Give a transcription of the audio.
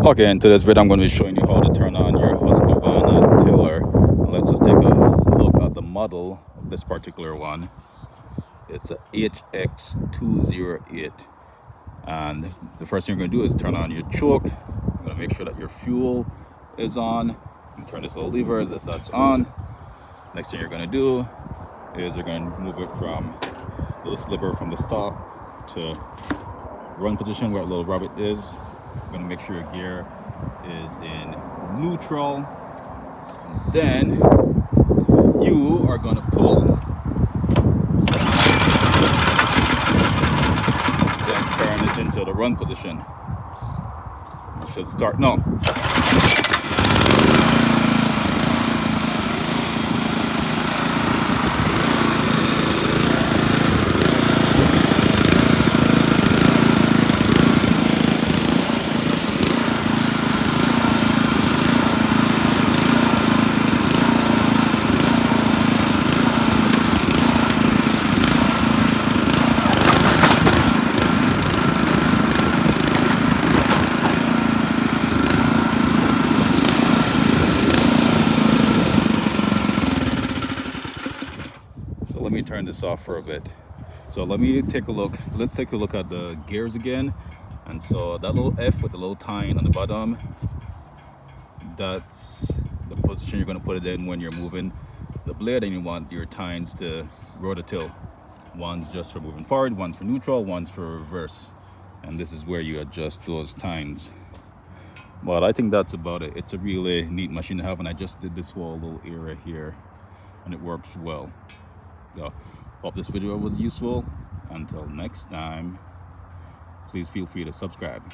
Okay, in today's video I'm going to be showing you how to turn on your Husqvarna tiller. Let's just take a look at the model of this particular one. It's a HX208, and the first thing you're going to do is turn on your choke. You're going to make sure that your fuel is on. You turn this little lever that's on. Next thing you're going to do is you're going to move it from the little sliver from the stop to run position where that little rabbit is. You're going to make sure your gear is in neutral. Then you are going to pull. Then turn it into the run position. You should start now. Let me turn this off for a bit. So let's take a look at the gears again. And so that little F with the little tine on the bottom, that's the position you're going to put it in when you're moving the blade, and you want your tines to rototill. One's just for moving forward, one's for neutral, one's for reverse, and this is where you adjust those tines. But I think that's about it. It's a really neat machine to have, and I just did this whole little area here and it works well. So, hope this video was useful. Until next time, please feel free to subscribe.